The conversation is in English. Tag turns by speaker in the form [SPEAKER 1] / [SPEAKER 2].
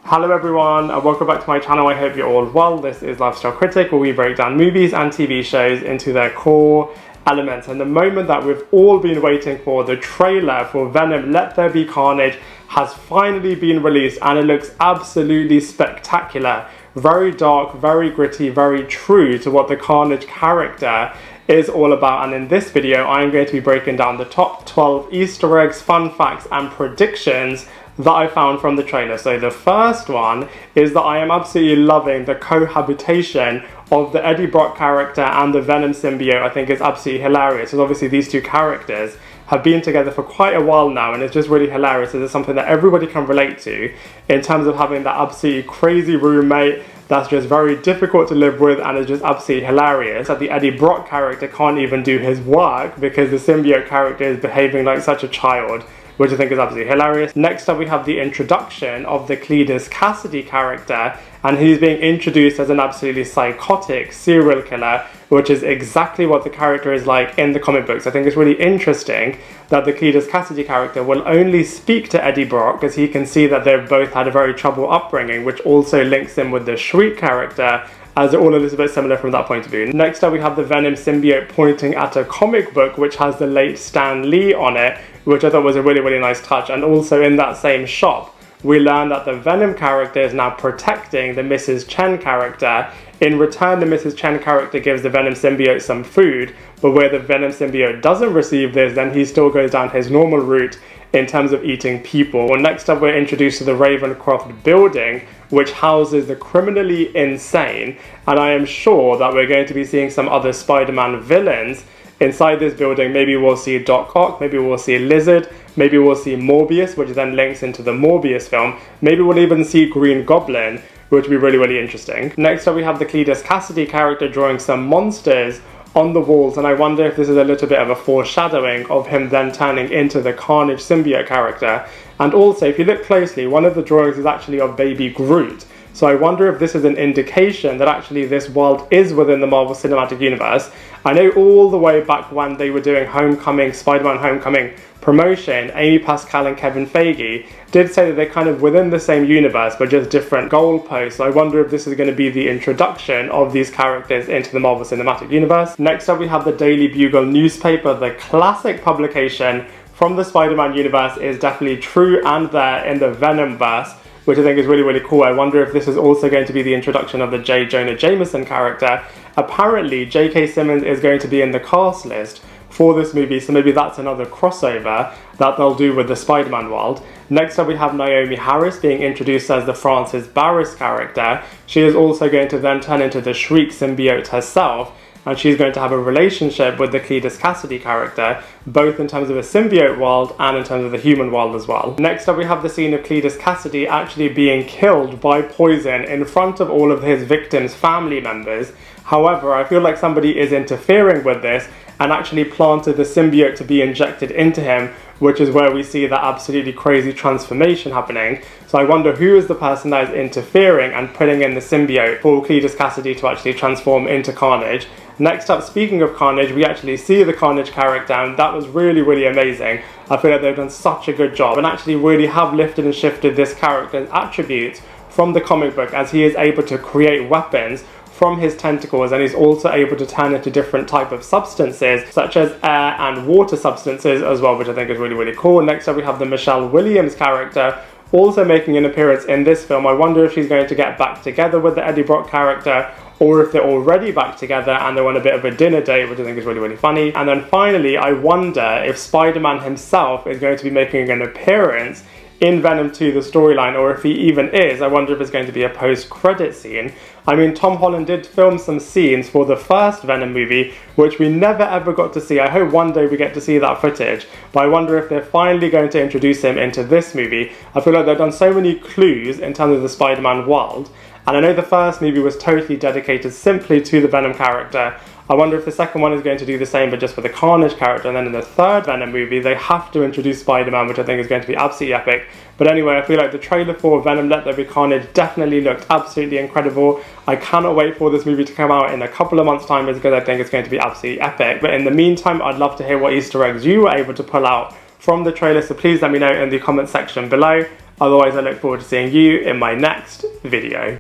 [SPEAKER 1] Hello everyone and welcome back to my channel. I hope you're all well. This is Lifestyle Critic, where we break down movies and TV shows into their core elements. And the moment that we've all been waiting for, the trailer for Venom Let There Be Carnage, has finally been released and it looks absolutely spectacular. Very dark, very gritty, very true to what the Carnage character is all about. And in this video I'm going to be breaking down the top 12 Easter eggs, fun facts and predictions that I found from the trailer. So the first one is that I am absolutely loving the cohabitation of the Eddie Brock character and the Venom symbiote. I think it's absolutely hilarious, because obviously these two characters have been together for quite a while now, and it's just really hilarious. It's something that everybody can relate to in terms of having that absolutely crazy roommate that's just very difficult to live with, and it's just absolutely hilarious that the Eddie Brock character can't even do his work because the symbiote character is behaving like such a child, which I think is absolutely hilarious. Next up we have the introduction of the Cletus Cassidy character, and he's being introduced as an absolutely psychotic serial killer, which is exactly what the character is like in the comic books. I think it's really interesting that the Cletus Cassidy character will only speak to Eddie Brock because he can see that they've both had a very troubled upbringing, which also links him with the Shriek character, as they're all a little bit similar from that point of view. Next up we have the Venom symbiote pointing at a comic book which has the late Stan Lee on it, which I thought was a really nice touch. And also in that same shop we learn that the Venom character is now protecting the Mrs. Chen character. In return, the Mrs. Chen character gives the Venom symbiote some food, but where the Venom symbiote doesn't receive this, then he still goes down his normal route in terms of eating people. Well, next up we're introduced to the Ravencroft building, which houses the criminally insane, and I am sure that we're going to be seeing some other Spider-Man villains inside this building. Maybe we'll see Doc Ock, maybe we'll see Lizard, maybe we'll see Morbius, which then links into the Morbius film. Maybe we'll even see Green Goblin, which would be really interesting. Next up we have the Cletus Cassidy character drawing some monsters on the walls, and I wonder if this is a little bit of a foreshadowing of him then turning into the Carnage symbiote character. And also, if you look closely, one of the drawings is actually of Baby Groot. So I wonder if this is an indication that actually this world is within the Marvel Cinematic Universe. I know all the way back when they were doing Homecoming, Spider-Man Homecoming promotion, Amy Pascal and Kevin Feige did say that they're kind of within the same universe but just different goalposts. So I wonder if this is going to be the introduction of these characters into the Marvel Cinematic Universe. Next up we have the Daily Bugle newspaper. The classic publication from the Spider-Man universe is definitely true and there in the Venomverse, which I think is really cool. I wonder if this is also going to be the introduction of the J. Jonah Jameson character. Apparently, J.K. Simmons is going to be in the cast list for this movie, so maybe that's another crossover that they'll do with the Spider-Man world. Next up we have Naomi Harris being introduced as the Frances Barris character. She is also going to then turn into the Shriek symbiote herself, and she's going to have a relationship with the Cletus Cassidy character, both in terms of a symbiote world and in terms of the human world as well. Next up we have the scene of Cletus Cassidy actually being killed by poison in front of all of his victims' family members. However, I feel like somebody is interfering with this and actually planted the symbiote to be injected into him, which is where we see that absolutely crazy transformation happening. So I wonder who is the person that is interfering and putting in the symbiote for Cletus Cassidy to actually transform into Carnage. Next up, speaking of Carnage, we actually see the Carnage character, and that was really amazing. I feel like they've done such a good job and actually really have lifted and shifted this character's attributes from the comic book, as he is able to create weapons from his tentacles, and he's also able to turn into different type of substances such as air and water substances as well, which I think is really cool. Next up we have the Michelle Williams character also making an appearance in this film. I wonder if she's going to get back together with the Eddie Brock character, or if they're already back together and they're on a bit of a dinner date, which I think is really funny. And then finally, I wonder if Spider-Man himself is going to be making an appearance in Venom 2, the storyline, or if he even is. I wonder if it's going to be a post-credit scene. I mean, Tom Holland did film some scenes for the first Venom movie, which we never ever got to see. I hope one day we get to see that footage, but I wonder if they're finally going to introduce him into this movie. I feel like they've done so many clues in terms of the Spider-Man world, and I know the first movie was totally dedicated simply to the Venom character. I wonder if the second one is going to do the same, but just for the Carnage character. And then in the third Venom movie, they have to introduce Spider-Man, which I think is going to be absolutely epic. But anyway, I feel like the trailer for Venom Let There Be Carnage definitely looked absolutely incredible. I cannot wait for this movie to come out in a couple of months' time, because I think it's going to be absolutely epic. But in the meantime, I'd love to hear what Easter eggs you were able to pull out from the trailer, so please let me know in the comment section below. Otherwise, I look forward to seeing you in my next video.